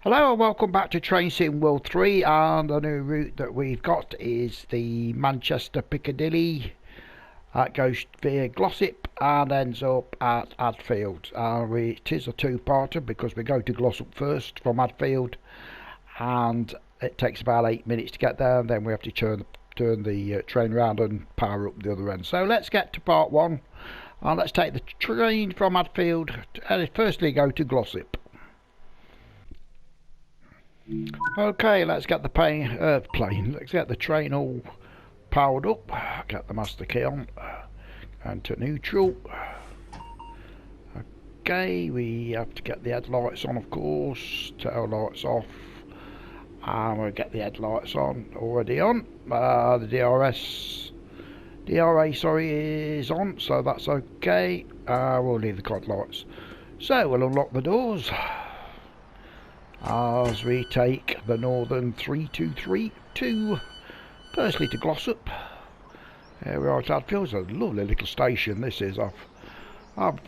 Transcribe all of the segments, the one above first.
Hello and welcome back to Train Sim World 3, and the new route that we've got is the Manchester Piccadilly. It goes via Glossop and ends up at Hadfield. It is a two-parter because we go to Glossop first from Hadfield, and it takes about 8 minutes to get there, and then we have to turn the train around and power up the other end. So let's get to part one, and let's take the train from Hadfield and firstly go to Glossop. Okay, let's get the let's get the train all powered up, get the master key on, and to neutral. Okay, we have to get the headlights on, of course, tail lights off, and we'll get the headlights on, already on. The DRA is on, so that's okay. We'll leave the cod lights. So we'll unlock the doors as we take the Northern 323 firstly to Glossop. Here we are at Hadfield. It's a lovely little station this is. I've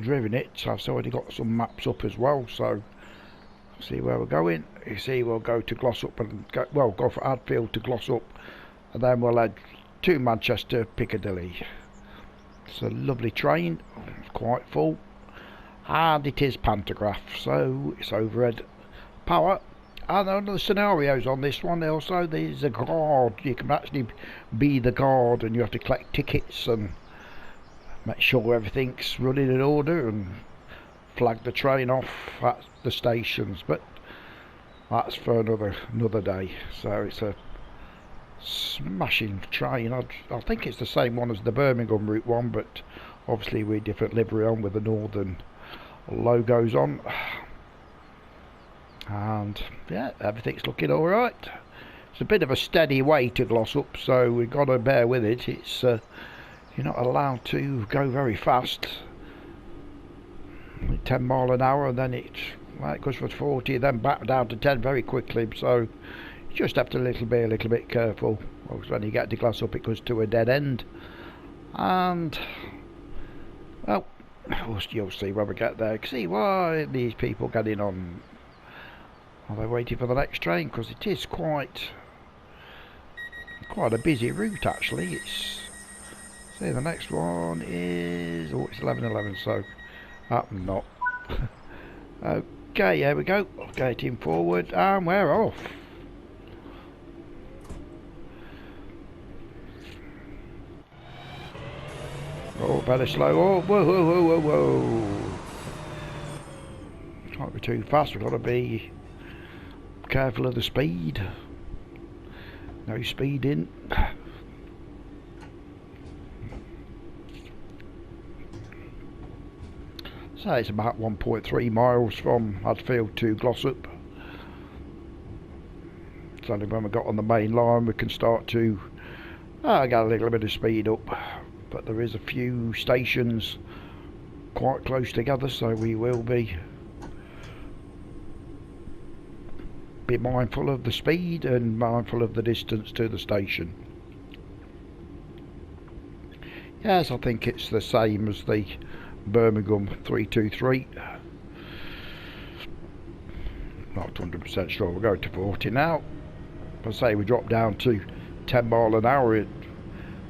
driven it, so I've already got some maps up as well, so see where we're going. You see, we'll go to Glossop and go from Hadfield to Glossop, and then we'll head to Manchester Piccadilly. It's a lovely train, it's quite full, and it is pantograph, so it's overhead power. And there are the scenarios on this one. Also, there's a guard. You can actually be the guard, and you have to collect tickets and make sure everything's running in order and flag the train off at the stations. But that's for another day. So it's a smashing train. I think it's the same one as the Birmingham route one, but obviously with different livery on with the Northern logos on, and yeah, everything's looking all right. It's a bit of a steady way to Glossop, so we've got to bear with it. It's you're not allowed to go very fast, 10 mile an hour, and then it goes for 40, then back down to 10 very quickly. So you just have to be a little bit careful. Because when you get to Glossop, it goes to a dead end, and well, you'll see when we get there. See why these people getting on. Are they waiting for the next train? Because it is quite a busy route actually. It's see, the next one is it's 11:11, so I'm not. Okay, here we go. Getting forward, and we're off. Oh, better slow. Oh, whoa, whoa, whoa, whoa, whoa. Can't be too fast. We've got to be careful of the speed. No speeding. So it's about 1.3 miles from Hadfield to Glossop. It's only when we got on the main line we can start to get a little bit of speed up. But there is a few stations quite close together, so we will be mindful of the speed and mindful of the distance to the station. Yes, I think it's the same as the Birmingham 323. Not 100% sure. We'll go to 40 now. I say we drop down to 10 mile an hour.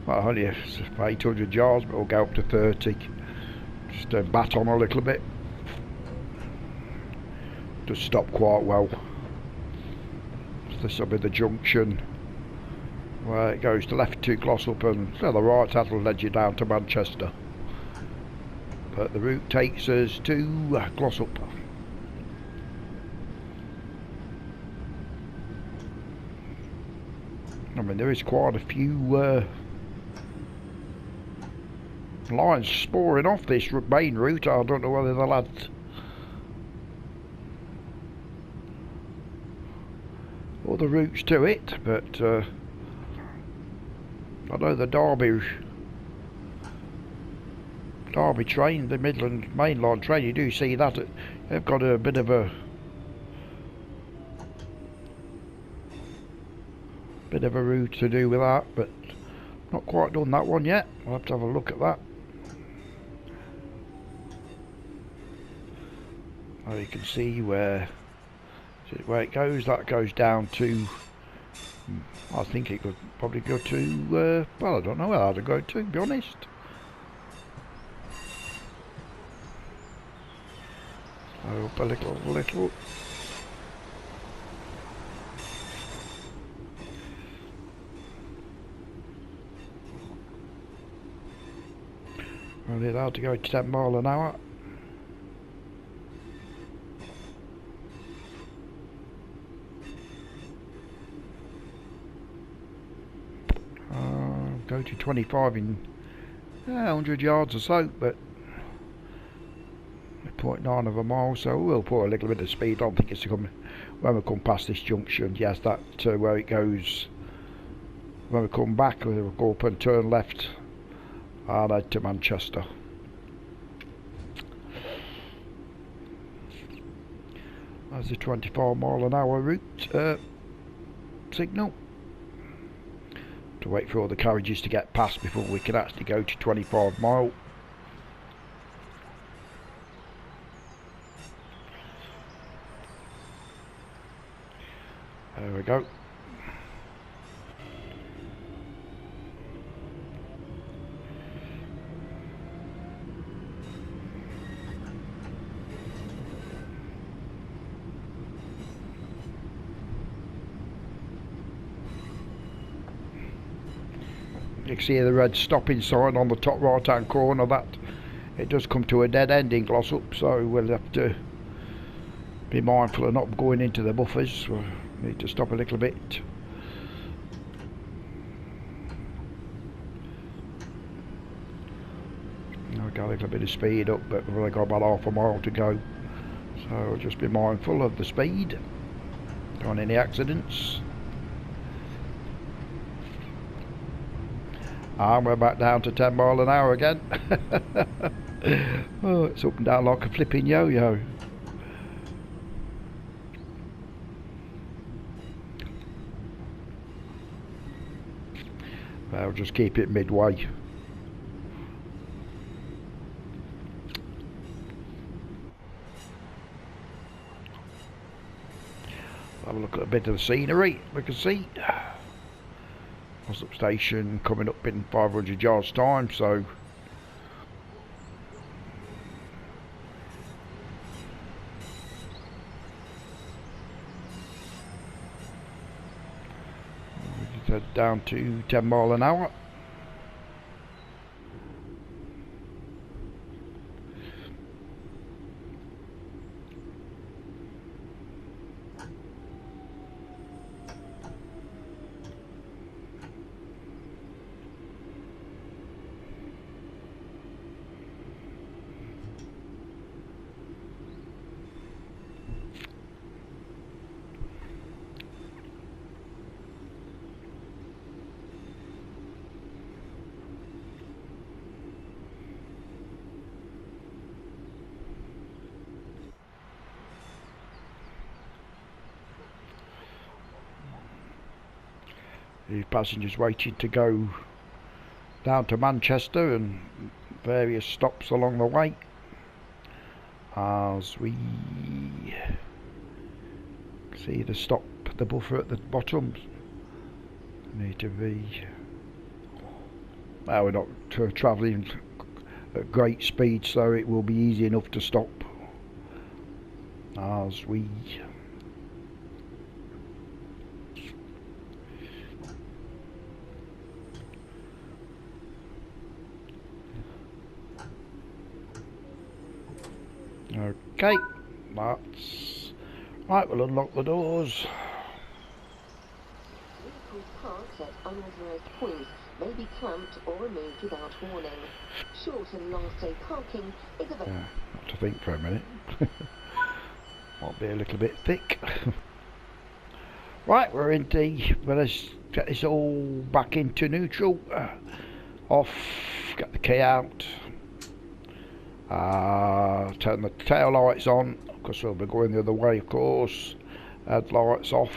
Well, only 800 yards, but we'll go up to 30. Just bat on a little bit. Just stop quite well. This will be the junction where it goes to left to Glossop, and to the right that'll lead you down to Manchester. But the route takes us to Glossop. I mean, there is quite a few lines sporing off this main route. I don't know whether they'll add other routes to it, but I know the Derby train, the Midland mainline train, you do see that they've got a bit of a route to do with that, but not quite done that one yet. I'll have to have a look at that. you can see where it goes. That goes down to, I think it could probably go to, well, I don't know where I'd go to be honest. Up a little. Only allowed to go 10 miles an hour. Go to 25 in 100 yards or so, but 0.9 of a mile, so we'll put a little bit of speed on. I think it's coming when we come past this junction. Yes, that where it goes. When we come back, we'll go up and turn left and head to Manchester. That's the 25 mile an hour route signal. To wait for all the carriages to get past before we can actually go to 25 mile. There we go. You can see the red stopping sign on the top right hand corner. That it does come to a dead end in Glossop, so we'll have to be mindful of not going into the buffers. We'll need to stop a little bit. I've got a little bit of speed up, but we've only got about half a mile to go, so just be mindful of the speed. Don't want any accidents. And we're back down to 10 mile an hour again. Oh, it's up and down like a flipping yo-yo. I'll just keep it midway. Have a look at a bit of the scenery we can see. Glossop station coming up in 500 yards time, so we head down to 10 mile an hour. The passengers waiting to go down to Manchester and various stops along the way as we see the stop, the buffer at the bottom. Need to be, well, we're not travelling at great speed, so it will be easy enough to stop as we okay, that's right. We'll unlock the doors. Vehicles parked at unauthorised points may be clamped or removed without warning. Short and long stay parking is available. Have to think for a minute. Might be a little bit thick. Right, we're in the. Well, let's get this all back into neutral. Off. Get the key out. Turn the tail lights on because we'll be going the other way, of course. Headlights off.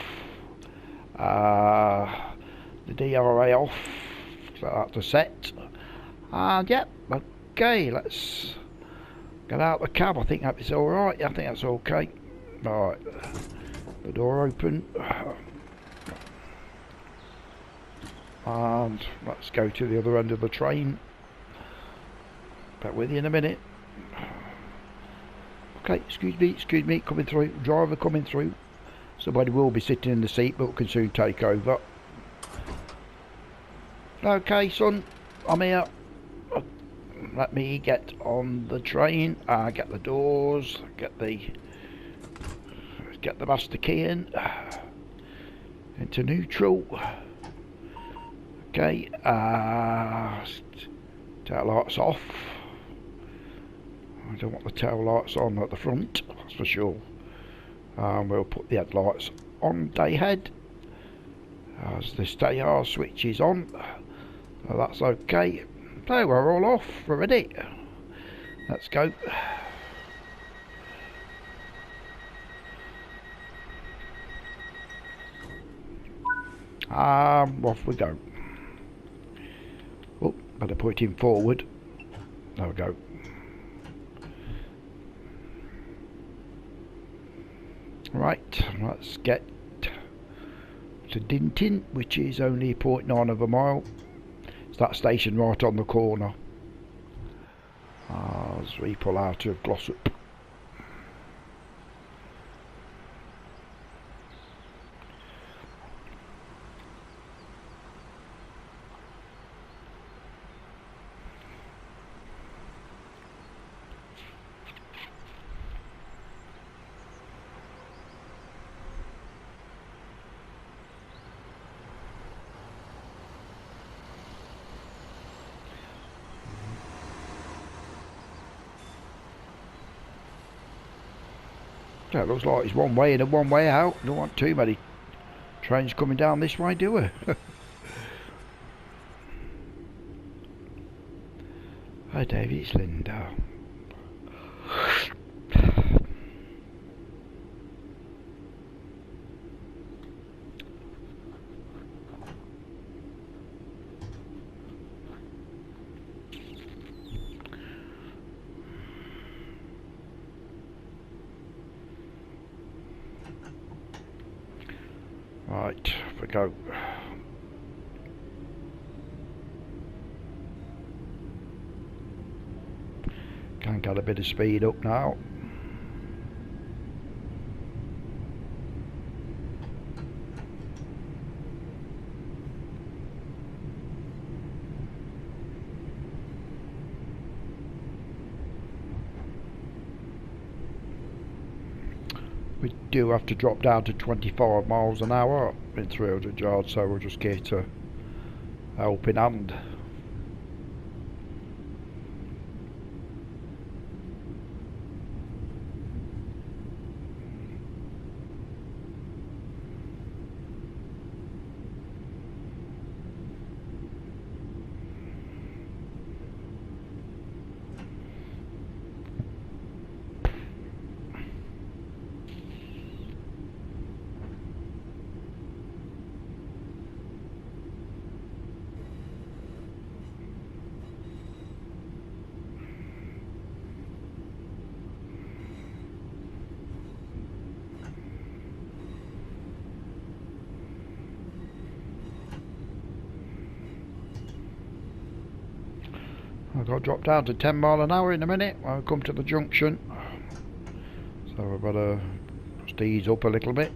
The DRA off. So that's a set. And yep, okay, let's Get out the cab. I think that's alright. I think that's okay. Right. The door open. And let's go to the other end of the train. Back with you in a minute. Okay, excuse me, coming through. Driver coming through. Somebody will be sitting in the seat, but can soon take over. Okay, son, I'm here. Let me get on the train. Get the doors. Get the master key in. Into neutral. Okay. Tail lights off. I don't want the tail lights on at the front, that's for sure. We'll put the headlights on day ahead as the stay switch is on. So that's okay. So we're all off, we're ready. Let's go. Off we go. Oh, better put him forward. There we go. Right, let's get to Dinton, which is only 0.9 of a mile. It's that station right on the corner as we pull out of Glossop. So it looks like it's one way in and one way out. Don't want too many trains coming down this way, do we? Hi David, it's Linda. Right, off we go. Can get a bit of speed up now. We do have to drop down to 25 miles an hour in 300 yards, so we'll just get a helping hand. I've got to drop down to 10 mile an hour in a minute when I come to the junction. So we've got to just ease up a little bit.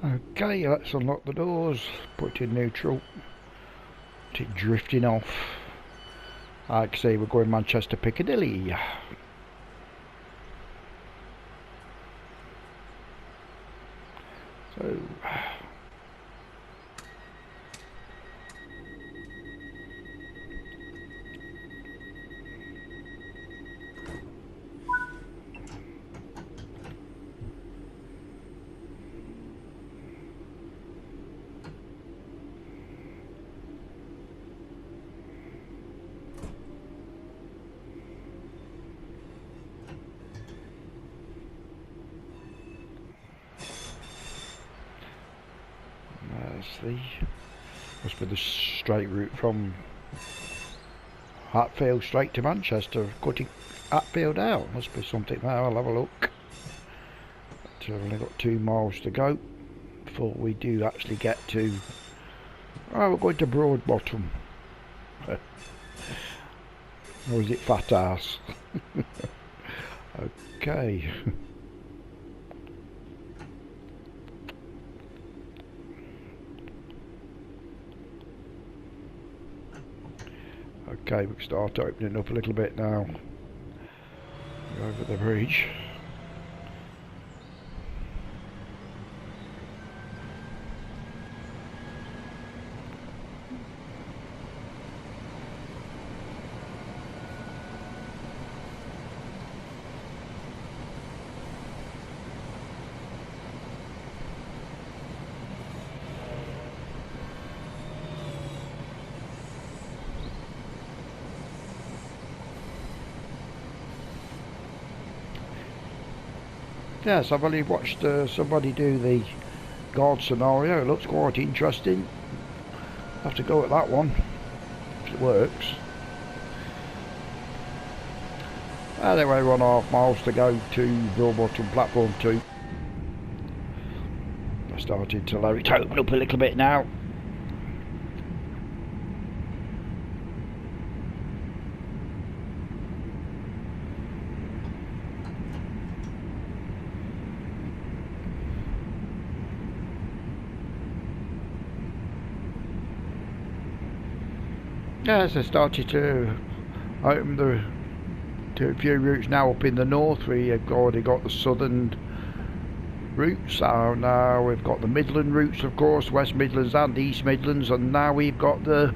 Okay, let's unlock the doors, put it in neutral, put it drifting off. Like I say, we're going Manchester Piccadilly. So must be the straight route from Hadfield straight to Manchester, cutting Hadfield out. Must be something there, I'll have a look. But we've only got 2 miles to go before we do actually get to... Oh, we're going to Broadbottom. Or is it Fat Ass? Okay. Okay, we can start opening up a little bit now. Go over the bridge. Yes, I've only watched somebody do the guard scenario. It looks quite interesting. Have to go at that one if it works. Anyway, 1.5 miles to go to Broadbottom platform 2. I started to let it open up a little bit now. Yes, I started to open to a few routes now up in the north. We have already got the southern routes, so now we've got the Midland routes, of course, West Midlands and East Midlands, and now we've got the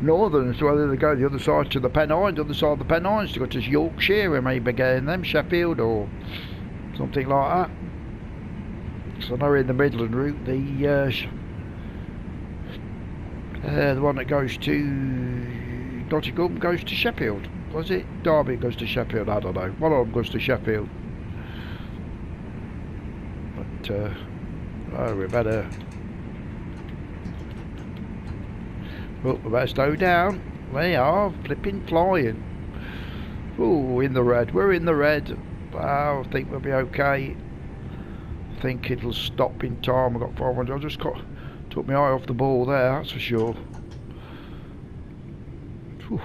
northern, so whether they go the other side to the Pennines, the other side of the Pennines to go to Yorkshire, and maybe getting them, Sheffield or something like that. So now we're in the Midland route, the one that goes to Nottingham goes to Sheffield. Was it? Derby goes to Sheffield, I don't know. One of them goes to Sheffield. But, oh, we better... Oh, we better slow down. We are flipping flying. Oh, in the red. We're in the red. I think we'll be okay. I think it'll stop in time. We've got 500. I just took my eye off the ball there, that's for sure. Whew.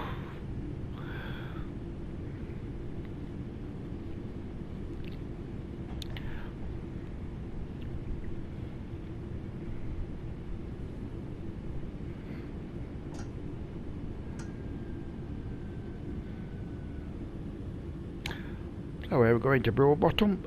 So we're going to Broadbottom.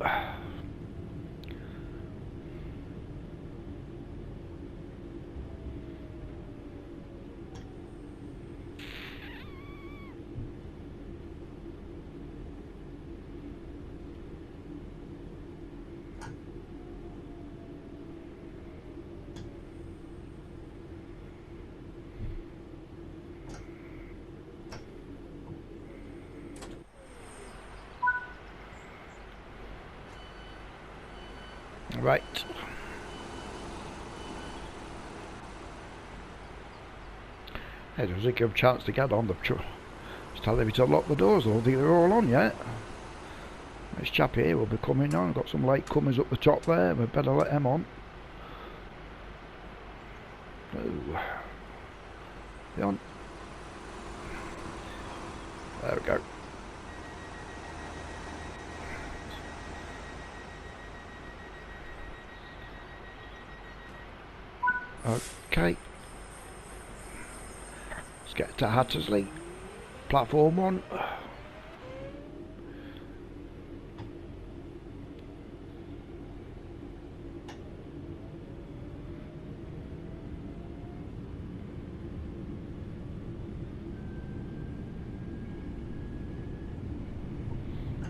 Right. Hey, does it give a chance to get on the truck? Just tell me to lock the doors. I don't think they're all on yet. This chap here will be coming on. I've got some late comers up the top there. We better let them on. Oh. Be on. There we go. Okay. Let's get to Hadfield. Platform 1.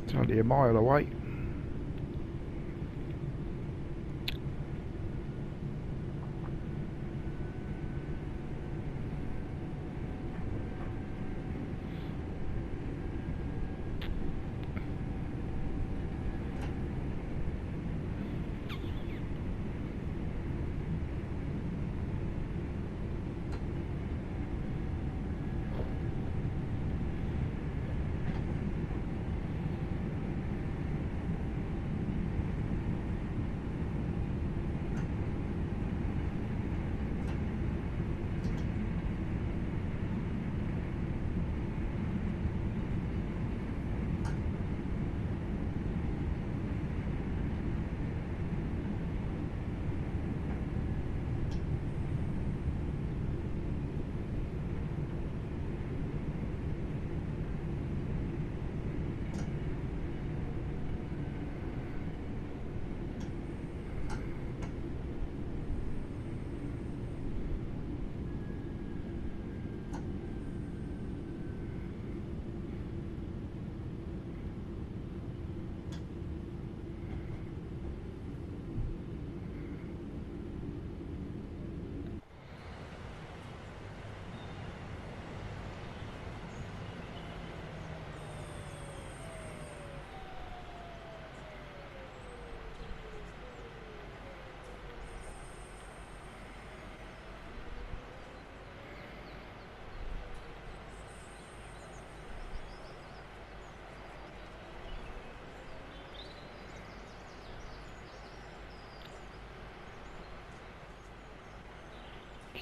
It's only a mile away.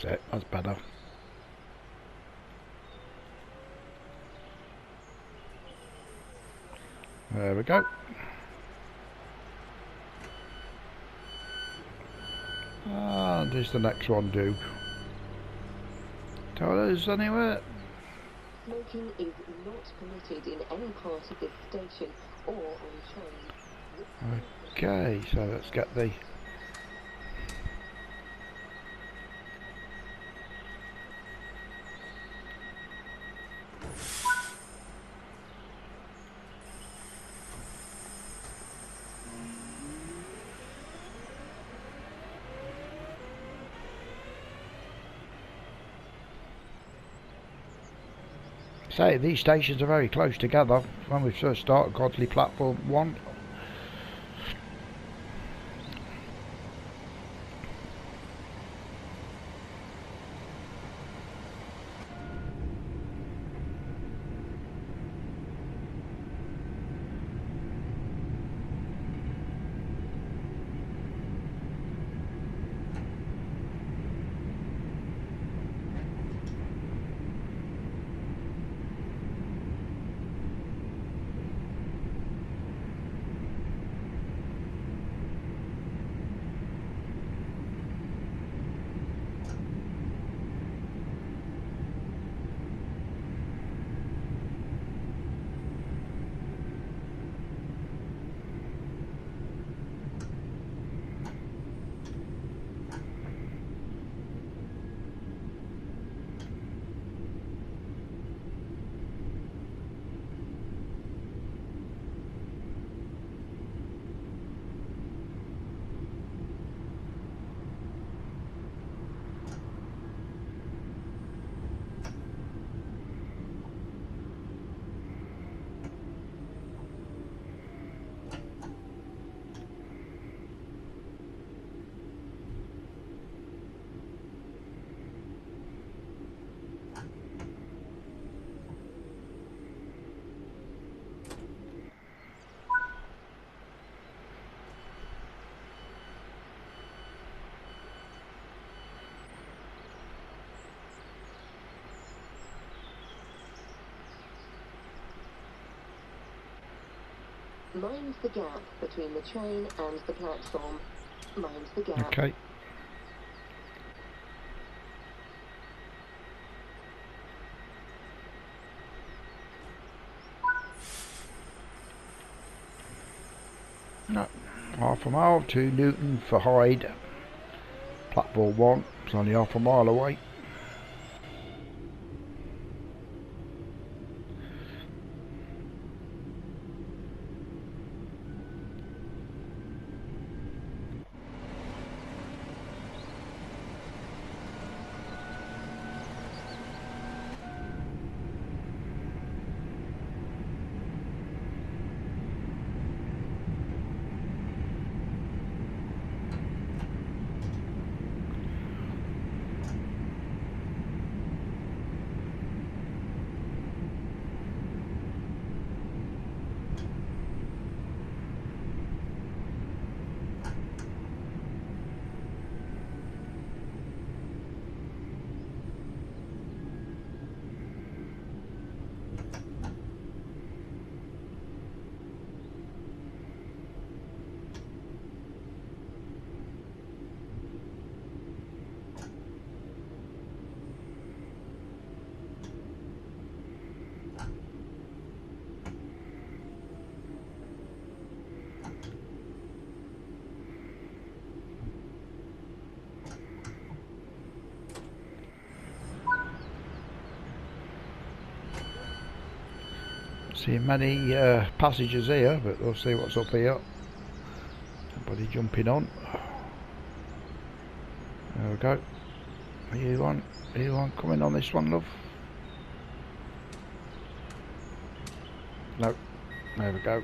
That's it, that's better. There we go. And does the next one do? Tell us anywhere. Smoking is not permitted in any part of this station or on trains. Okay, so let's get the say these stations are very close together. When we first started Godley Platform 1, Mind the gap between the train and the platform. Mind the gap. okay. a mile to Newton for Hyde. Platform 1, it's only half a mile away. See many passengers here, but we'll see what's up here. Somebody jumping on. There we go. Are you on coming on this one, love? No. There we go.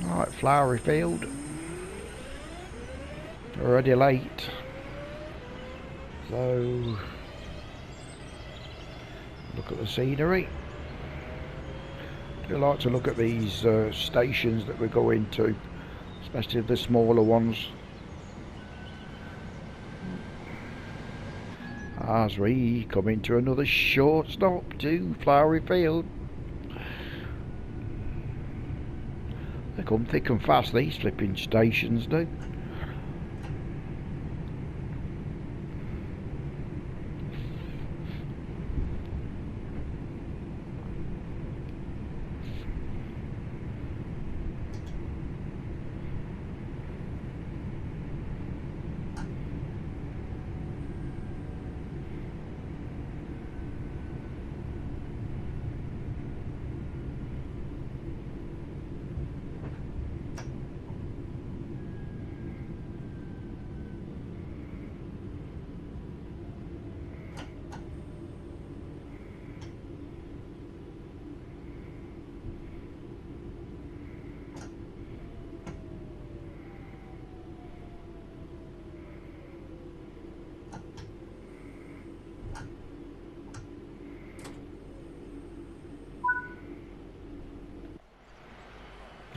Alright, flowery field. Already late, so look at the scenery. I do like to look at these stations that we go into, especially the smaller ones. As we come into another short stop to Flowery Field. They come thick and fast, these flipping stations do.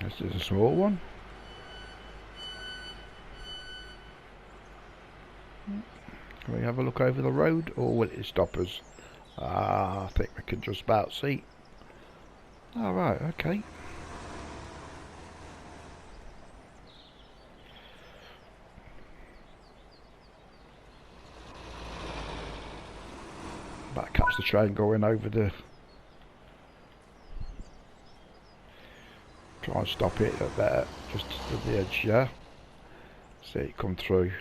This is a small one. Can we have a look over the road, or will it stop us? I think we can just about see. Alright, okay. Better catch the train going over the... Try and stop it at there, just at the edge, yeah? See it come through.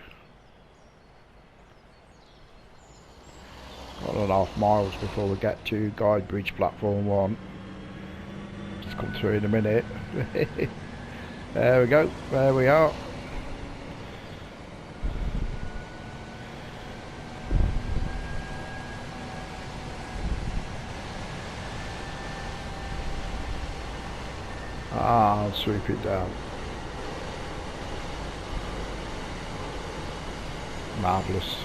1.5 miles before we get to Guide Bridge Platform 1. Just come through in a minute. There we go, there we are. I'll sweep it down. Marvellous.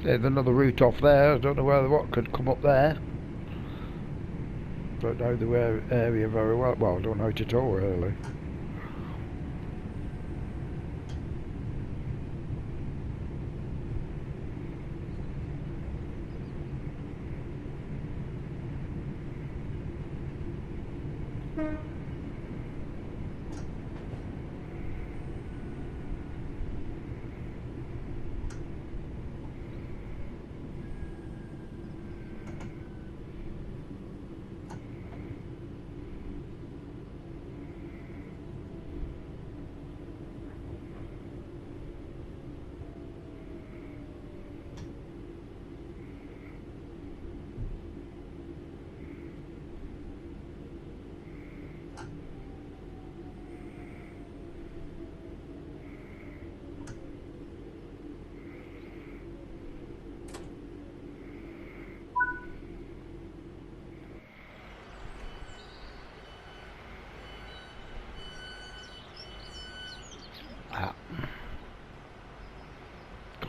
There's another route off there. I don't know whether what could come up there. Don't know the area very well. Well, I don't know it at all really.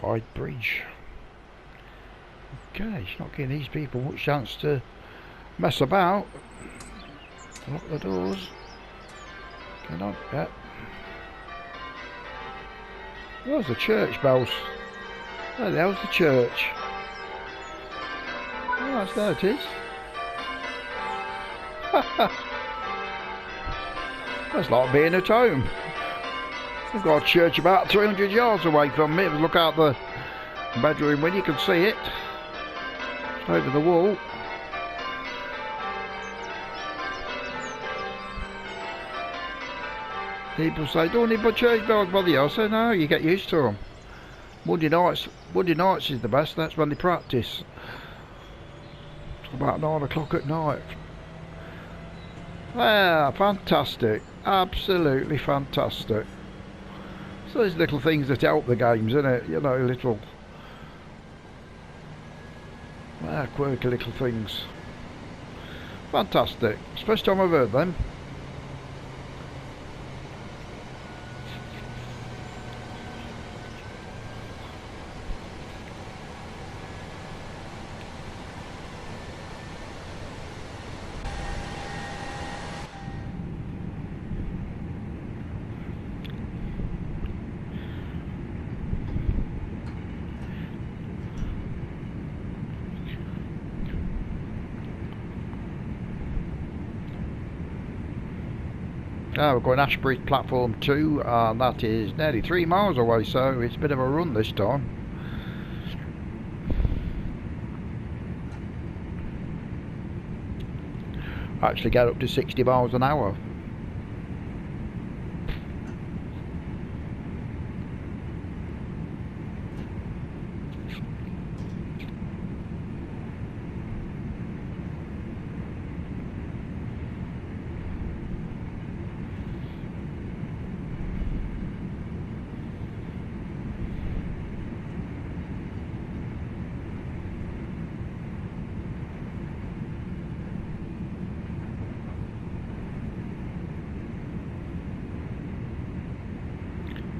Guide bridge. Okay, it's not giving these people much chance to mess about. Lock the doors. Come on, yep. There's the church bells. Where the hell's the church? Oh, there it is. That's like being at home. We've got a church about 300 yards away from me. Look out the bedroom window, you can see it. It's over the wall. People say, don't need but church bells bother you. I say, no, you get used to them. Monday nights is the best. That's when they practice. It's about 9 o'clock at night. Ah, fantastic. Absolutely fantastic. So there's little things that help the games, isn't it? You know, little quirky little things. Fantastic. It's the first time I've heard them. Now we're going Ashbury platform 2, and that is nearly 3 miles away, so it's a bit of a run this time. Actually get up to 60 miles an hour.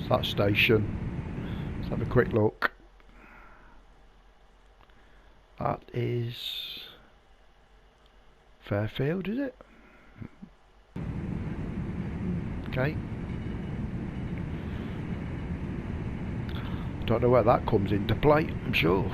That station. Let's have a quick look. That is Fairfield, is it? Okay. Don't know where that comes into play, I'm sure.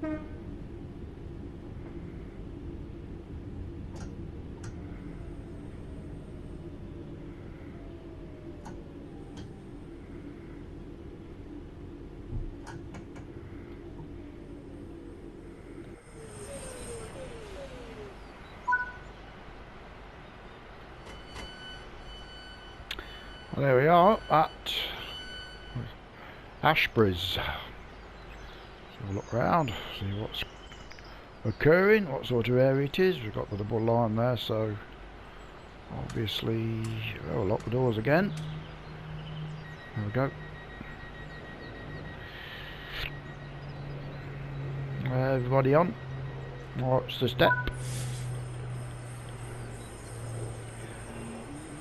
Well, there we are at Ashbury's. So we'll look around, see what's occurring, what sort of area it is. We've got the double line there, so obviously we'll lock the doors again. There we go. Everybody on. What's the step?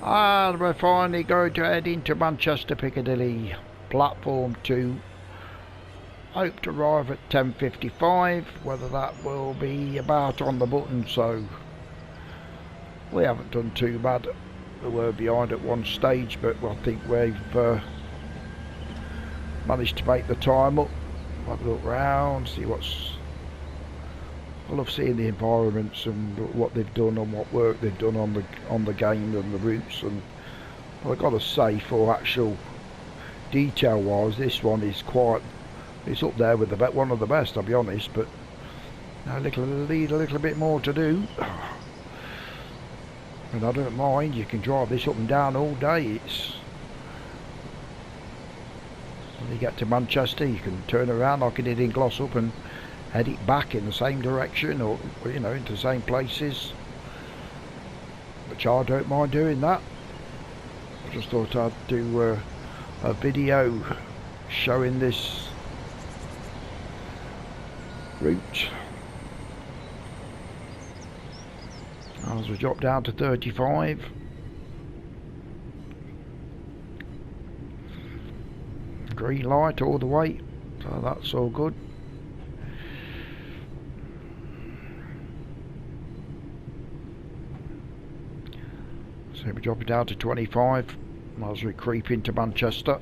And we're finally going to head into Manchester Piccadilly, platform 2. Hope to arrive at 10:55. Whether that will be about on the button, so we haven't done too bad. We were behind at one stage, but I think we've managed to make the time up. Have a look round, see what's. I love seeing the environments and what they've done and what work they've done on the game and the routes. And I've got to say, for actual detail wise, this one is quite. It's up there with one of the best, I'll be honest. But a little bit more to do. And I don't mind. You can drive this up and down all day. It's when you get to Manchester, you can turn around like I did in Glossop and head it back in the same direction, or you know, into the same places, which I don't mind doing that. I just thought I'd do a video showing this route as we drop down to 35. Green light all the way, so that's all good. So we drop it down to 25 as we creep into Manchester.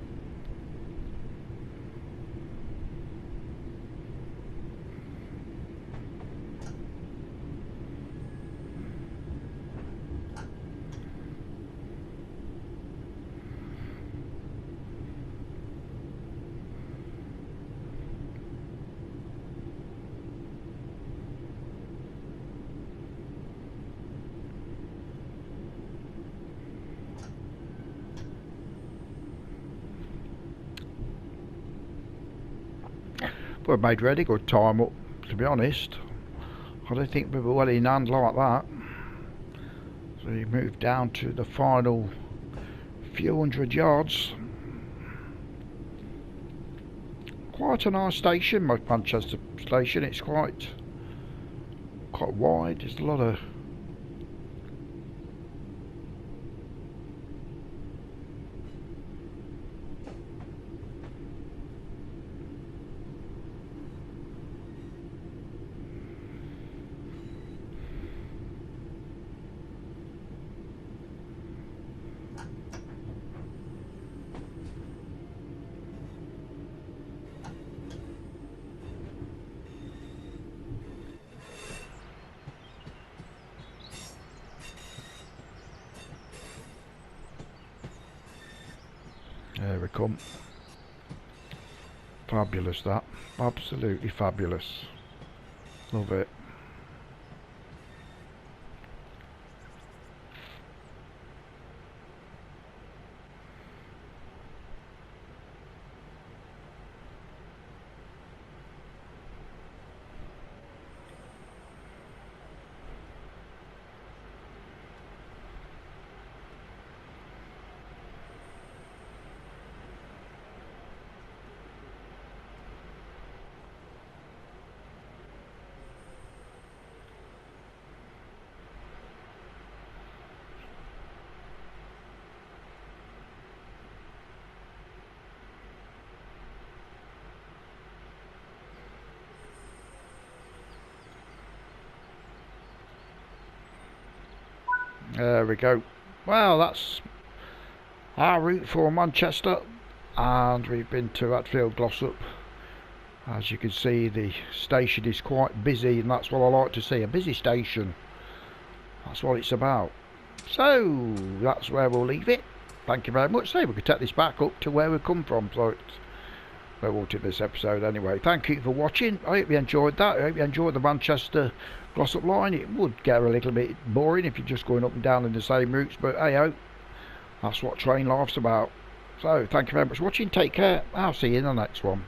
We've made ready good time up, to be honest. I don't think we were well in hand like that. So we moved down to the final few hundred yards. Quite a nice station, Manchester station. It's quite wide. There's a lot of there we come. Fabulous, that. Absolutely fabulous. Love it. There we go. Well, that's our route for Manchester, and we've been to Hadfield, Glossop, As you can see, the station is quite busy, and that's what I like to see, a busy station. That's what it's about. So that's where we'll leave it. Thank you very much. So we could take this back up to where we come from. So it's where we'll do this episode anyway. Thank you for watching. I hope you enjoyed that. I hope you enjoyed the Manchester Glossop line. It would get a little bit boring if you're just going up and down in the same routes, but hey ho, that's what train life's about. So thank you very much for watching. Take care. I'll see you in the next one.